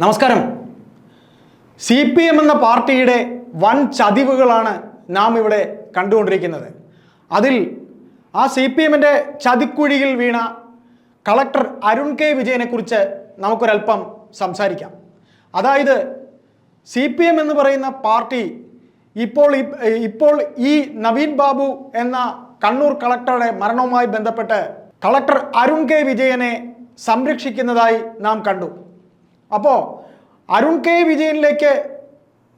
നമസ്കാരം. CPM എന്ന പാർട്ടിയുടെ വൻ ചതിവുകളാണ് നാം ഇവിടെ കണ്ടുകൊണ്ടിരിക്കുന്നത്. അതിൽ ആ CPMന്റെ ചതിക്കുഴിയിൽ വീണ കളക്ടർ അരുൺ കെ വിജയനെ കുറിച്ച് നമുക്കൊരല്പം സംസാരിക്കാം. അതായത് CPM എന്ന് പറയുന്ന പാർട്ടി ഇപ്പോൾ ഈ നവീൻ ബാബു എന്ന കണ്ണൂർ കളക്ടറുടെ മരണവുമായി ബന്ധപ്പെട്ട് കളക്ടർ അരുൺ കെ വിജയനെ സംരക്ഷിക്കുന്നതായി നാം കണ്ടു. അപ്പോൾ അരുൺ കെ വിജയനിലേക്ക്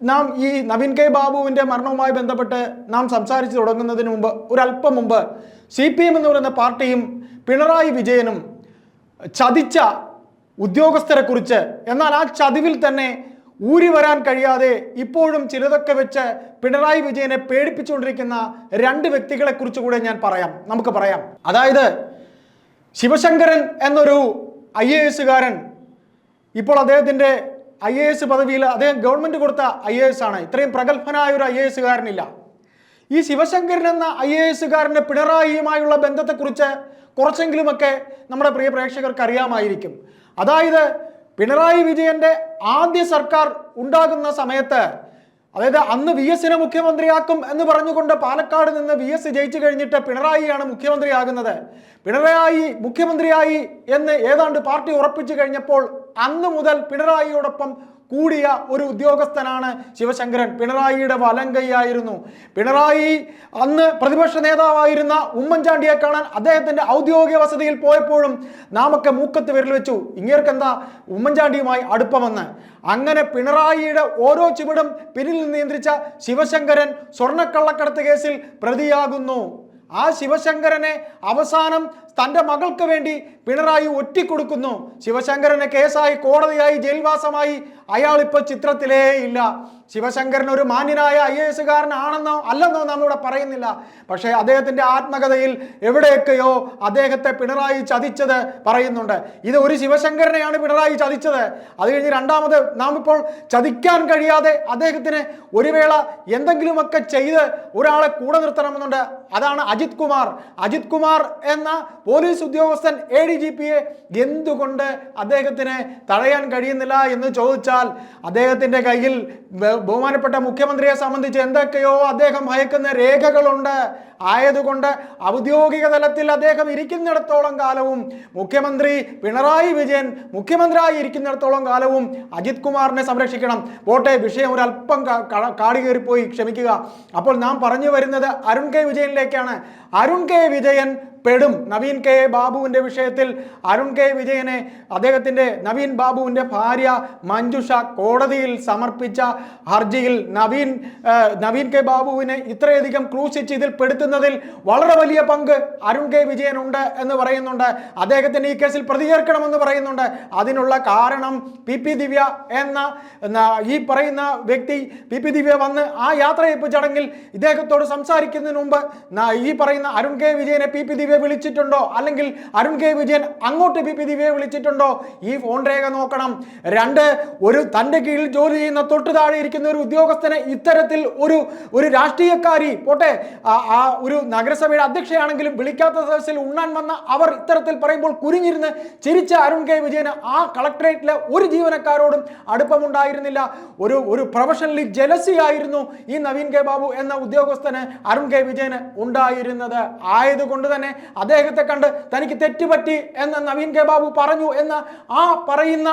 നാം ഈ നവീൻ കെ ബാബുവിൻ്റെ മരണവുമായി ബന്ധപ്പെട്ട് നാം സംസാരിച്ച് തുടങ്ങുന്നതിന് മുമ്പ് ഒരല്പം മുമ്പ് CPM എന്ന് പറയുന്ന പാർട്ടിയും പിണറായി വിജയനും ചതിച്ച ഉദ്യോഗസ്ഥരെ കുറിച്ച്, എന്നാൽ ആ ചതിവിൽ തന്നെ ഊരി വരാൻ കഴിയാതെ ഇപ്പോഴും ചിലതൊക്കെ വെച്ച് പിണറായി വിജയനെ പേടിപ്പിച്ചുകൊണ്ടിരിക്കുന്ന രണ്ട് വ്യക്തികളെ കുറിച്ച് കൂടെ നമുക്ക് പറയാം. അതായത് ശിവശങ്കരൻ എന്നൊരു IAS-കാരൻ, ഇപ്പോൾ അദ്ദേഹത്തിൻ്റെ IAS പദവിയിൽ അദ്ദേഹം ഗവൺമെൻറ് കൊടുത്ത IAS ആണ്. ഇത്രയും പ്രഗത്ഭനായ ഒരു IAS-കാരനില്ല. ഈ ശിവശങ്കരൻ എന്ന IAS-കാരൻ്റെ പിണറായിയുമായുള്ള ബന്ധത്തെക്കുറിച്ച് കുറച്ചെങ്കിലുമൊക്കെ നമ്മുടെ പ്രിയ പ്രേക്ഷകർക്ക് അറിയാമായിരിക്കും. അതായത് പിണറായി വിജയൻ്റെ ആദ്യ സർക്കാർ ഉണ്ടാകുന്ന സമയത്ത്, അതായത് അന്ന് VS-നെ മുഖ്യമന്ത്രിയാക്കും എന്ന് പറഞ്ഞുകൊണ്ട് പാലക്കാട് നിന്ന് VS ജയിച്ചു കഴിഞ്ഞിട്ട് പിണറായിയാണ് മുഖ്യമന്ത്രിയാകുന്നത്. പിണറായി മുഖ്യമന്ത്രിയായി എന്ന് ഏതാണ്ട് പാർട്ടി ഉറപ്പിച്ചു കഴിഞ്ഞപ്പോൾ അന്ന് മുതൽ പിണറായിയോടൊപ്പം കൂടിയ ഒരു ഉദ്യോഗസ്ഥനാണ് ശിവശങ്കരൻ. പിണറായിയുടെ വലങ്കൈയായിരുന്നു. പിണറായി അന്ന് പ്രതിപക്ഷ നേതാവായിരുന്ന ഉമ്മൻചാണ്ടിയെ കാണാൻ അദ്ദേഹത്തിൻ്റെ ഔദ്യോഗിക വസതിയിൽ പോയപ്പോഴും നാമൊക്കെ മൂക്കത്ത് വിരൽ വെച്ചു, ഇങ്ങേർക്കെന്താ ഉമ്മൻചാണ്ടിയുമായി അടുപ്പമെന്ന്. അങ്ങനെ പിണറായിയുടെ ഓരോ ചുവടും പിന്നിൽ നിയന്ത്രിച്ച ശിവശങ്കരൻ സ്വർണ്ണക്കള്ളക്കടത്ത് കേസിൽ പ്രതിയാകുന്നു. ആ ശിവശങ്കരനെ അവസാനം തൻ്റെ മകൾക്ക് വേണ്ടി പിണറായി ഒറ്റിക്കൊടുക്കുന്നു. ശിവശങ്കരനെ കേസായി, കോടതിയായി, ജയിൽവാസമായി അയാളിപ്പോൾ ചിത്രത്തിലേ ഇല്ല. ശിവശങ്കരൻ ഒരു മാന്യനായ IAS-കാരനാണെന്നോ അല്ലെന്നോ നമ്മളിവിടെ പറയുന്നില്ല. പക്ഷേ അദ്ദേഹത്തിൻ്റെ ആത്മകഥയിൽ എവിടെയൊക്കെയോ അദ്ദേഹത്തെ പിണറായി ചതിച്ചത് പറയുന്നുണ്ട്. ഇത് ഒരു ശിവശങ്കരനെയാണ് പിണറായി ചതിച്ചത്. അത് കഴിഞ്ഞ് രണ്ടാമത് നാം ഇപ്പോൾ ചതിക്കാൻ കഴിയാതെ അദ്ദേഹത്തിന് ഒരു വേള എന്തെങ്കിലുമൊക്കെ ചെയ്ത് ഒരാളെ കൂടെ നിർത്തണമെന്നുണ്ട്. അതാണ് അജിത് കുമാർ എന്ന പോലീസ് ഉദ്യോഗസ്ഥൻ ADGP-യെ എന്തുകൊണ്ട് അദ്ദേഹത്തിന് തടയാൻ കഴിയുന്നില്ല എന്ന് ചോദിച്ചാൽ, അദ്ദേഹത്തിൻ്റെ കയ്യിൽ ബഹുമാനപ്പെട്ട മുഖ്യമന്ത്രിയെ സംബന്ധിച്ച് എന്തൊക്കെയോ അദ്ദേഹം ഭയക്കുന്ന രേഖകളുണ്ട്. ആയതുകൊണ്ട് ഔദ്യോഗിക തലത്തിൽ അദ്ദേഹം ഇരിക്കുന്നിടത്തോളം കാലവും, മുഖ്യമന്ത്രി പിണറായി വിജയൻ മുഖ്യമന്ത്രിയായി ഇരിക്കുന്നിടത്തോളം കാലവും അജിത് കുമാറിനെ സംരക്ഷിക്കണം. പോട്ടെ, വിഷയം ഒരല്പം കാടി കയറിപ്പോയി, ക്ഷമിക്കുക. അപ്പോൾ നാം പറഞ്ഞു വരുന്നത് അരുൺ കെ വിജയനിലേക്കാണ്. അരുൺ കെ വിജയൻ പെടും. നവീൻ കെ ബാബുവിൻ്റെ വിഷയത്തിൽ അരുൺ കെ വിജയനെ അദ്ദേഹത്തിൻ്റെ നവീൻ ബാബുവിൻ്റെ ഭാര്യ മഞ്ജുഷ കോടതിയിൽ സമർപ്പിച്ച ഹർജിയിൽ നവീൻ കെ ബാബുവിനെ ഇത്രയധികം ക്രൂശിച്ച് ഇതിൽ പെടുത്തുന്നതിൽ വളരെ വലിയ പങ്ക് അരുൺ കെ വിജയനുണ്ട് എന്ന് പറയുന്നുണ്ട്. അദ്ദേഹത്തിന് ഈ കേസിൽ പ്രതികരിക്കണമെന്ന് പറയുന്നുണ്ട്. അതിനുള്ള കാരണം PP ദിവ്യ എന്ന ഈ പറയുന്ന വ്യക്തി, PP ദിവ്യ വന്ന് ആ യാത്രയയപ്പ് ചടങ്ങിൽ ഇദ്ദേഹത്തോട് സംസാരിക്കുന്നതിന് മുമ്പ് ഈ പറയുന്ന അരുൺ കെ വിജയനെ PP ദിവ്യ വിളിച്ചിട്ടുണ്ടോ, അല്ലെങ്കിൽ അരുൺ കെ വിജയൻ അങ്ങോട്ട് PP ദിവ്യയെ വിളിച്ചിട്ടുണ്ടോ? ഈ ഫോൺ രേഖ നോക്കണം. രണ്ട്, ഒരു തൻ്റെ കീഴിൽ ജോലി ചെയ്യുന്ന തൊട്ടു താഴെ ഇരിക്കുന്ന ഒരു ഉദ്യോഗസ്ഥനെ ഇത്തരത്തിൽ ഒരു രാഷ്ട്രീയക്കാരി, പോട്ടെ ആ ഒരു നഗരസഭയുടെ അധ്യക്ഷയാണെങ്കിലും വിളിക്കാത്ത സദസ്സിൽ ഉണ്ണാൻ വന്ന അവർ ഇത്തരത്തിൽ പറയുമ്പോൾ കുരിഞ്ഞിരുന്ന് ചിരിച്ച അരുൺ കെ വിജയന് ആ കളക്ടറേറ്റിലെ ഒരു ജീവനക്കാരോടും അടുപ്പമുണ്ടായിരുന്നില്ല. ഒരു പ്രൊഫഷണലി ജലസി ആയിരുന്നു ഈ നവീൻ കെ ബാബു എന്ന ഉദ്യോഗസ്ഥന് അരുൺ കെ വിജയന് ഉണ്ടായിരുന്നത്. ആയതുകൊണ്ട് തന്നെ അദ്ദേഹത്തെ കണ്ട് തനിക്ക് തെറ്റുപറ്റി എന്ന് നവീൻ കെ ബാബു പറഞ്ഞു എന്ന ആ പറയുന്ന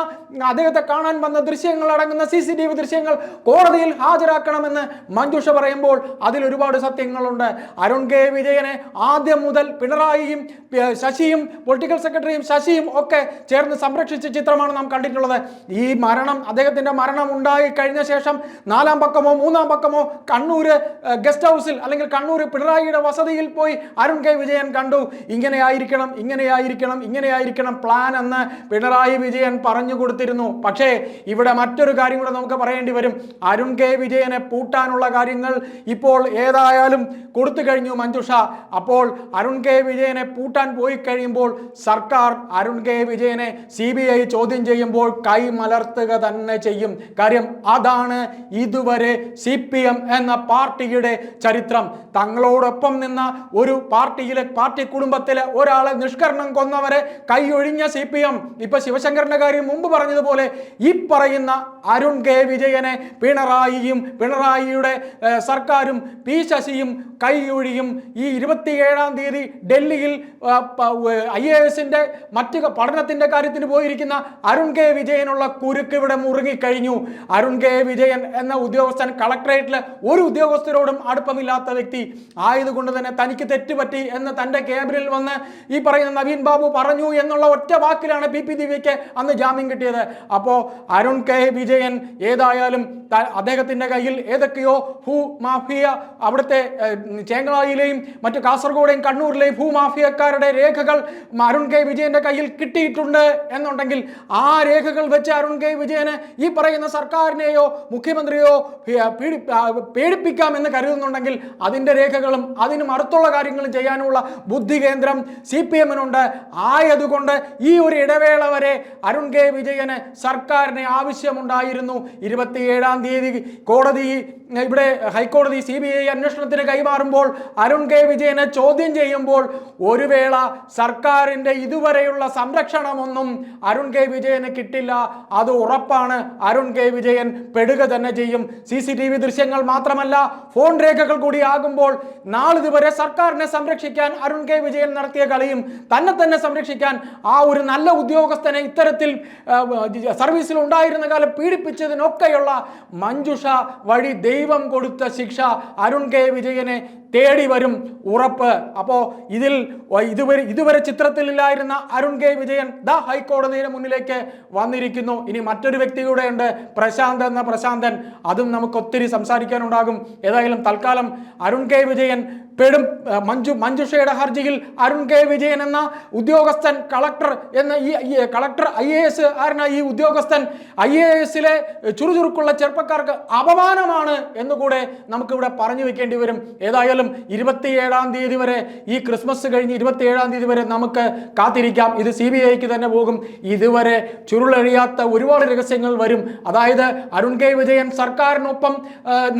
അദ്ദേഹത്തെ കാണാൻ വന്ന ദൃശ്യങ്ങൾ അടങ്ങുന്ന CCTV ദൃശ്യങ്ങൾ കോടതിയിൽ ഹാജരാക്കണമെന്ന് മഞ്ജുഷ പറയുമ്പോൾ അതിൽ ഒരുപാട് സത്യങ്ങളുണ്ട്. അരുൺ കെ വിജയനെ ആദ്യം മുതൽ പിണറായിയും ശശിയും പൊളിറ്റിക്കൽ സെക്രട്ടറിയും ശശിയും ഒക്കെ ചേർന്ന് സംരക്ഷിച്ച ചിത്രമാണ് നാം കണ്ടിട്ടുള്ളത്. ഈ അദ്ദേഹത്തിൻ്റെ മരണം ഉണ്ടായി കഴിഞ്ഞ ശേഷം 4-ാം പക്കമോ 3-ാം പക്കമോ കണ്ണൂർ ഗസ്റ്റ് ഹൗസിൽ, അല്ലെങ്കിൽ കണ്ണൂർ പിണറായിയുടെ വസതിയിൽ പോയി അരുൺ കെ വിജയൻ കണ്ടു. ഇങ്ങനെയായിരിക്കണം പ്ലാൻ എന്ന് പിണറായി വിജയൻ പറഞ്ഞു കൊടുത്തിരുന്നു. പക്ഷേ ഇവിടെ മറ്റൊരു കാര്യം കൂടെ നമുക്ക് പറയേണ്ടി വരും. അരുൺ കെ വിജയനെ പൂട്ടാനുള്ള കാര്യങ്ങൾ ഇപ്പോൾ ഏതായാലും കൊടുത്തു കഴിഞ്ഞു മഞ്ജുഷ. അപ്പോൾ അരുൺ കെ വിജയനെ പൂട്ടാൻ പോയി കഴിയുമ്പോൾ സർക്കാർ അരുൺ കെ വിജയനെ CBI ചോദ്യം ചെയ്യുമ്പോൾ കൈമലർത്തുക തന്നെ ചെയ്യും. കാര്യം അതാണ് ഇതുവരെ CPM എന്ന പാർട്ടിയുടെ ചരിത്രം. തങ്ങളോടൊപ്പം നിന്ന ഒരു പാർട്ടി കുടുംബത്തിലെ ഒരാളെ നിഷ്കരണം കൊന്നവരെ കൈയൊഴിഞ്ഞ CPM ഇപ്പൊ ശിവശങ്കറിന്റെ കാര്യം മുമ്പ് പറഞ്ഞതുപോലെ ഈ പറയുന്ന അരുൺ കെ വിജയനെ പിണറായിയുടെ സർക്കാരും P ശശിയും കൈയൊഴിയും. ഈ 27-ാം തീയതി ഡൽഹിയിൽ IAS-ന്റെ മറ്റ് പഠനത്തിന്റെ കാര്യത്തിന് പോയിരിക്കുന്ന അരുൺ കെ വിജയനുള്ള കുരുക്ക് ഇവിടെ മുറുകിക്കഴിഞ്ഞു. അരുൺ കെ വിജയൻ എന്ന ഉദ്യോഗസ്ഥൻ കളക്ടറേറ്റിലെ ഒരു ഉദ്യോഗസ്ഥരോടും അടുപ്പമില്ലാത്ത വ്യക്തി ആയതുകൊണ്ട് തന്നെ തനിക്ക് തെറ്റുപറ്റി എന്ന് തന്റെ ക്യാബിനിൽ വന്ന് ഈ പറയുന്ന നവീൻ ബാബു പറഞ്ഞു എന്നുള്ള ഒറ്റ വാക്കിലാണ് PP ദിവ്യയ്ക്ക് അന്ന് ജാമ്യം കിട്ടിയത്. അപ്പോൾ അരുൺ കെ വിജയൻ ഏതായാലും അദ്ദേഹത്തിന്റെ കയ്യിൽ ഏതൊക്കെയോ ഭൂമാഫിയ അവിടുത്തെ ചേങ്ങളായിലെയും മറ്റു കാസർഗോഡെയും കണ്ണൂരിലെയും ഭൂമാഫിയക്കാരുടെ രേഖകൾ അരുൺ കെ വിജയന്റെ കയ്യിൽ കിട്ടിയിട്ടുണ്ട് എന്നുണ്ടെങ്കിൽ ആ രേഖകൾ വെച്ച് അരുൺ കെ വിജയന് ഈ പറയുന്ന സർക്കാരിനെയോ മുഖ്യമന്ത്രിയോ പേടിപ്പിക്കാം എന്ന് കരുതുന്നുണ്ടെങ്കിൽ അതിന്റെ രേഖകളും അതിനും അടുത്തുള്ള കാര്യങ്ങളും ചെയ്യാനുള്ള ബുദ്ധി കേന്ദ്രം CPM-നുണ്ട്. ആയതുകൊണ്ട് ഈ ഒരു ഇടവേള വരെ അരുൺ കെ വിജയന് സർക്കാരിന് ആവശ്യമുണ്ടായിരുന്നു. 27-ാം തീയതി ഹൈക്കോടതി CBI അന്വേഷണത്തിന് കൈമാറുമ്പോൾ അരുൺ കെ വിജയനെ ചോദ്യം ചെയ്യുമ്പോൾ ഒരു വേള സർക്കാരിന്റെ ഇതുവരെയുള്ള സംരക്ഷണമൊന്നും അരുൺ കെ വിജയന് കിട്ടില്ല. അത് ഉറപ്പാണ്. അരുൺ കെ വിജയൻ പെടുക തന്നെ ചെയ്യും. CCTV ദൃശ്യങ്ങൾ മാത്രമല്ല ഫോൺ രേഖകൾ കൂടി ആകുമ്പോൾ നാളിതുവരെ സർക്കാരിനെ സംരക്ഷിക്കാൻ അരുൺ കെ വിജയൻ നടത്തിയ കളിയും തന്നെ സംരക്ഷിക്കാൻ ആ ഒരു നല്ല ഉദ്യോഗസ്ഥനെ ഇത്തരത്തിൽ സർവീസിൽ ഉണ്ടായിരുന്ന കാലം പീഡിപ്പിച്ചതിനൊക്കെയുള്ള മഞ്ജുഷ വഴി ദൈവം കൊടുത്ത ശിക്ഷ അരുൺ കെ വിജയനെ തേടി വരും, ഉറപ്പ്. അപ്പോൾ ഇതുവരെ ചിത്രത്തിലില്ലായിരുന്ന അരുൺ കെ വിജയൻ ഹൈക്കോടതിയുടെ മുന്നിലേക്ക് വന്നിരിക്കുന്നു. ഇനി മറ്റൊരു വ്യക്തി കൂടെ ഉണ്ട്, പ്രശാന്തൻ. അതും നമുക്ക് ഒത്തിരി സംസാരിക്കാനുണ്ടാകും. ഏതായാലും തൽക്കാലം അരുൺ കെ വിജയൻ മഞ്ജുഷയുടെ ഹർജിയിൽ അരുൺ കെ വിജയൻ എന്ന ഉദ്യോഗസ്ഥൻ കളക്ടർ IAS ഈ ഉദ്യോഗസ്ഥൻ IAS-ലെ ചുറുചുറുക്കുള്ള ചെറുപ്പക്കാർക്ക് അപമാനമാണ് എന്നുകൂടെ നമുക്കിവിടെ പറഞ്ഞു വെക്കേണ്ടി വരും. ഏതായാലും 27-ാം തീയതി വരെ, ഈ ക്രിസ്മസ് കഴിഞ്ഞ് 27-ാം തീയതി വരെ നമുക്ക് കാത്തിരിക്കാം. ഇത് CBI-ക്ക് തന്നെ പോകും. ഇതുവരെ ചുരുളഴിയാത്ത ഒരുപാട് രഹസ്യങ്ങൾ വരും. അതായത് അരുൺ കെ വിജയൻ സർക്കാരിനൊപ്പം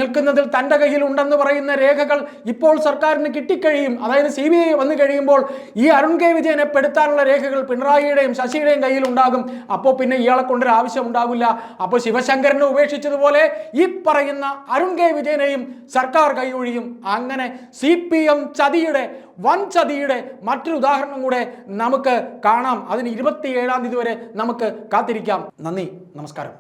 നിൽക്കുന്നതിൽ തൻ്റെ കയ്യിൽ ഉണ്ടെന്ന് പറയുന്ന രേഖകൾ ഇപ്പോൾ സർക്കാരിന് കിട്ടിക്കഴിയും. അതായത് CBI വന്നു കഴിയുമ്പോൾ ഈ അരുൺ കെ വിജയനെ പെടുത്താനുള്ള രേഖകൾ പിണറായിയുടെയും ശശിയുടെയും കയ്യിൽ ഉണ്ടാകും. അപ്പോൾ പിന്നെ ഇയാളെ കൊണ്ടൊരു ആവശ്യം ഉണ്ടാവില്ല. അപ്പോൾ ശിവശങ്കരനെ ഉപേക്ഷിച്ചതുപോലെ ഈ പറയുന്ന അരുൺ കെ വിജയനെയും സർക്കാർ കൈയൊഴിയും. അങ്ങനെ CPM വൻ ചതിയുടെ മറ്റൊരു ഉദാഹരണം കൂടെ നമുക്ക് കാണാം. അതിന് 27-ാം തീയതി വരെ നമുക്ക് കാത്തിരിക്കാം. നന്ദി, നമസ്കാരം.